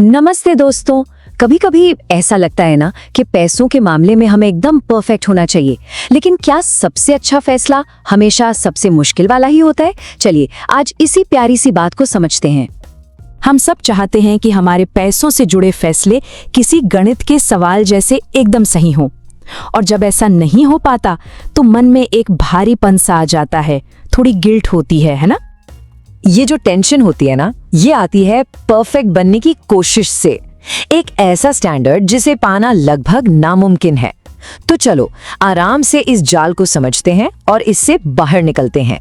नमस्ते दोस्तों। कभी कभी ऐसा लगता है ना कि पैसों के मामले में हमें एकदम परफेक्ट होना चाहिए, लेकिन क्या सबसे अच्छा फैसला हमेशा सबसे मुश्किल वाला ही होता है? चलिए आज इसी प्यारी सी बात को समझते हैं। हम सब चाहते हैं कि हमारे पैसों से जुड़े फैसले किसी गणित के सवाल जैसे एकदम सही हों, और जब ऐसा नहीं हो पाता तो मन में एक भारीपन सा आ जाता है, थोड़ी गिल्ट होती है ना? ये जो टेंशन होती है ना, ये आती है परफेक्ट बनने की कोशिश से, एक ऐसा स्टैंडर्ड जिसे पाना लगभग नामुमकिन है। तो चलो आराम से इस जाल को समझते हैं और इससे बाहर निकलते हैं।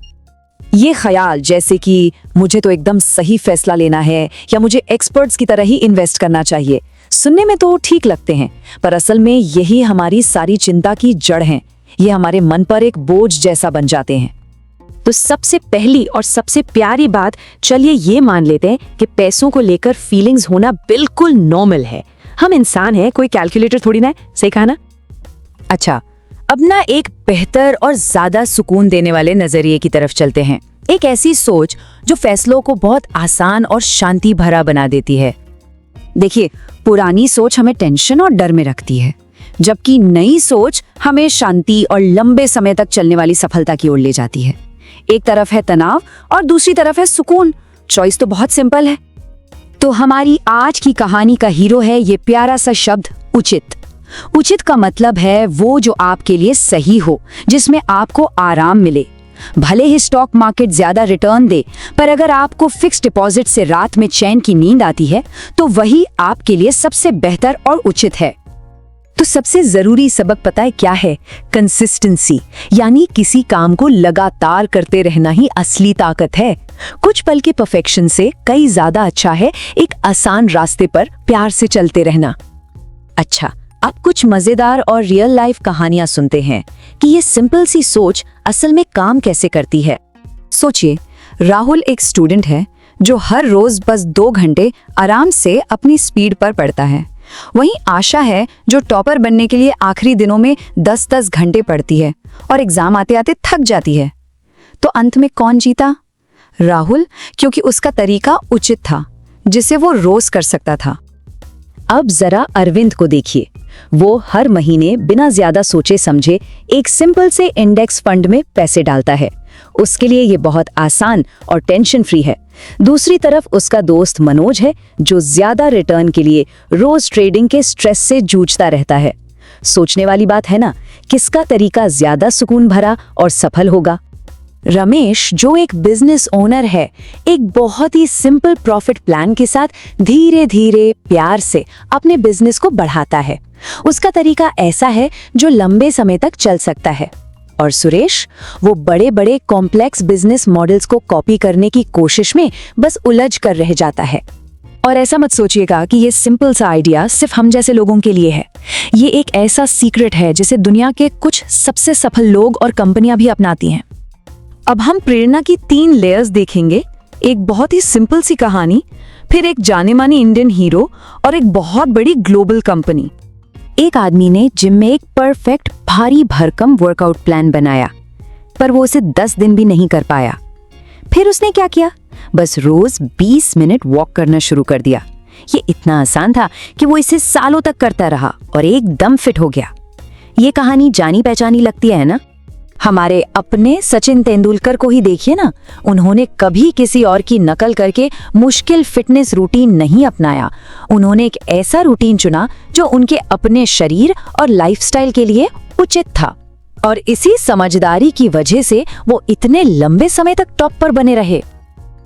ये ख्याल जैसे कि मुझे तो एकदम सही फैसला लेना है या मुझे एक्सपर्ट्स की तरह ही इन्वेस्ट करना चाहिए, सुनने में तो ठीक लगते हैं, पर असल में यही हमारी सारी चिंता की जड़ हैं। ये हमारे मन पर एक बोझ जैसा बन जाते हैं। तो सबसे पहली और सबसे प्यारी बात, चलिए ये मान लेते हैं कि पैसों को लेकर फीलिंग्स होना बिल्कुल नॉर्मल है। हम इंसान हैं, कोई कैलकुलेटर थोड़ी ना है, सही कहा ना? अच्छा, अब ना एक बेहतर और ज्यादा सुकून देने वाले नजरिए की तरफ चलते हैं। एक ऐसी सोच जो फैसलों को बहुत आसान और शांति भरा बना देती है। देखिए, पुरानी सोच हमें टेंशन और डर में रखती है, जबकि नई सोच हमें शांति और लंबे समय तक चलने वाली सफलता की ओर ले जाती है। एक तरफ है तनाव और दूसरी तरफ है सुकून। चॉइस तो बहुत सिंपल है। तो हमारी आज की कहानी का हीरो है ये प्यारा सा शब्द उचित। उचित का मतलब है वो जो आपके लिए सही हो, जिसमें आपको आराम मिले। भले ही स्टॉक मार्केट ज्यादा रिटर्न दे, पर अगर आपको फिक्स डिपॉजिट से रात में चैन की नींद आती है तो वही आपके लिए सबसे बेहतर और उचित है। तो सबसे जरूरी सबक पता है क्या है? कंसिस्टेंसी, यानी किसी काम को लगातार करते रहना ही असली ताकत है। कुछ पल के परफेक्शन से कई ज्यादा अच्छा है एक आसान रास्ते पर प्यार से चलते रहना। अच्छा, अब कुछ मजेदार और रियल लाइफ कहानियां सुनते हैं कि ये सिंपल सी सोच असल में काम कैसे करती है। सोचिए, राहुल एक स्टूडेंट है जो हर रोज बस 2 घंटे आराम से अपनी स्पीड पर पढ़ता है। वहीं आशा है जो टॉपर बनने के लिए आखिरी दिनों में 10-10 घंटे पढ़ती है और एग्जाम आते आते थक जाती है। तो अंत में कौन जीता? राहुल, क्योंकि उसका तरीका उचित था, जिसे वो रोज कर सकता था। अब जरा अरविंद को देखिए, वो हर महीने बिना ज्यादा सोचे समझे एक सिंपल से इंडेक्स फंड में पैसे डालता है। उसके लिए ये बहुत आसान और टेंशन फ्री है। दूसरी तरफ उसका दोस्त मनोज है जो ज्यादा रिटर्न के लिए रोज ट्रेडिंग के स्ट्रेस से जूझता रहता है। सोचने वाली बात है ना, किसका तरीका ज्यादा सुकून भरा और सफल होगा? रमेश, जो एक बिजनेस ओनर है, एक बहुत ही सिंपल प्रॉफिट प्लान के साथ धीरे धीरे प्यार से अपने बिजनेस को बढ़ाता है। उसका तरीका ऐसा है जो लंबे समय तक चल सकता है। और सुरेश, वो बड़े बड़े कॉम्प्लेक्स बिजनेस मॉडल्स को कॉपी करने की कोशिश में बस उलझ कर रह जाता है। और ऐसा मत सोचिएगा कि ये सिंपल सा आइडिया सिर्फ हम जैसे लोगों के लिए है। ये एक ऐसा सीक्रेट है जिसे दुनिया के कुछ सबसे सफल लोग और कंपनियां भी अपनाती हैं। अब हम प्रेरणा की 3 लेयर्स देखेंगे। एक बहुत ही सिंपल सी कहानी, फिर एक जाने माने इंडियन हीरो और एक बहुत बड़ी ग्लोबल कंपनी। एक आदमी ने जिम में एक परफेक्ट भारी भरकम वर्कआउट प्लान बनाया, पर वो उसे 10 दिन भी नहीं कर पाया। फिर उसने क्या किया? बस रोज 20 मिनट वॉक करना शुरू कर दिया। ये इतना आसान था कि वो इसे सालों तक करता रहा और एकदम फिट हो गया। ये कहानी जानी पहचानी लगती है ना? हमारे अपने सचिन तेंदुलकर को ही देखिए ना, उन्होंने कभी किसी और की नकल करके मुश्किल फिटनेस रूटीन नहीं अपनाया। उन्होंने एक ऐसा रूटीन चुना जो उनके अपने शरीर और लाइफस्टाइल के लिए उचित था, और इसी समझदारी की वजह से वो इतने लंबे समय तक टॉप पर बने रहे।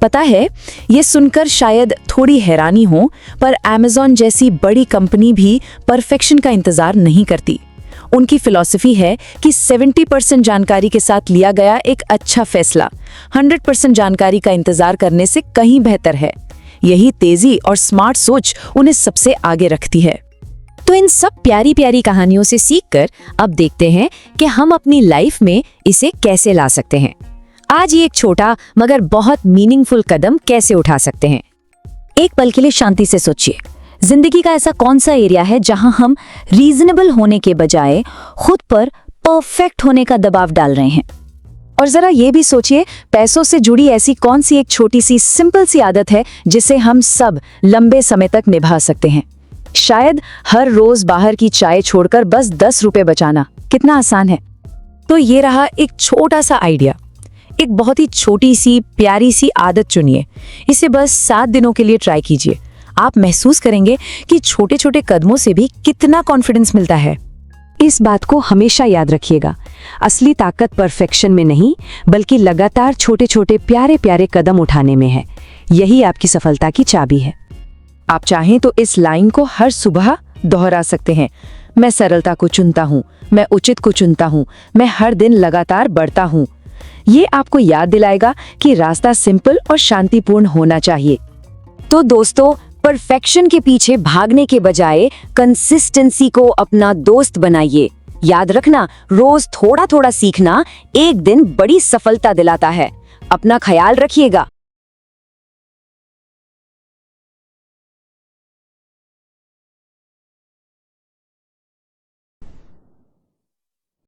पता है, ये सुनकर शायद थोड़ी हैरानी हो, पर अमेज़न जैसी बड़ी कंपनी भी परफेक्शन का इंतजार नहीं करती। उनकी फिलॉसफी है कि 70% जानकारी के साथ लिया गया एक अच्छा फैसला 100% जानकारी का इंतजार करने से कहीं बेहतर है। यही तेजी और स्मार्ट सोच उन्हें सबसे आगे रखती है। तो इन सब प्यारी प्यारी कहानियों से सीखकर अब देखते हैं कि हम अपनी लाइफ में इसे कैसे ला सकते हैं। आज ये एक छोटा मगर बहुत मीनिंगफुल कदम कैसे उठा सकते हैं। एक पल के लिए शांति से सोचिए, जिंदगी का ऐसा कौन सा एरिया है जहां हम रीजनेबल होने के बजाय खुद पर परफेक्ट होने का दबाव डाल रहे हैं? और जरा ये भी सोचिए, पैसों से जुड़ी ऐसी कौन सी एक छोटी सी सिंपल सी आदत है जिसे हम सब लंबे समय तक निभा सकते हैं। शायद हर रोज बाहर की चाय छोड़कर बस 10 रुपए बचाना। कितना आसान है। तो ये रहा एक छोटा सा आइडिया। एक बहुत ही छोटी सी प्यारी सी आदत चुनिए। इसे बस 7 दिनों के लिए ट्राई कीजिए। आप महसूस करेंगे कि छोटे छोटे कदमों से भी कितना कॉन्फिडेंस मिलता है। इस बात को हमेशा याद रखिएगा, असली ताकत परफेक्शन में नहीं बल्कि लगातार छोटे छोटे प्यारे प्यारे कदम उठाने में है। यही आपकी सफलता की चाबी है। आप चाहें तो इस लाइन को हर सुबह दोहरा सकते हैं। मैं सरलता को चुनता हूँ, मैं उचित को चुनता हूँ, मैं हर दिन लगातार बढ़ता हूँ। ये आपको याद दिलाएगा कि रास्ता सिंपल और शांतिपूर्ण होना चाहिए। तो दोस्तों, परफेक्शन के पीछे भागने के बजाय कंसिस्टेंसी को अपना दोस्त बनाइए। याद रखना, रोज थोड़ा थोड़ा सीखना एक दिन बड़ी सफलता दिलाता है। अपना ख्याल रखिएगा।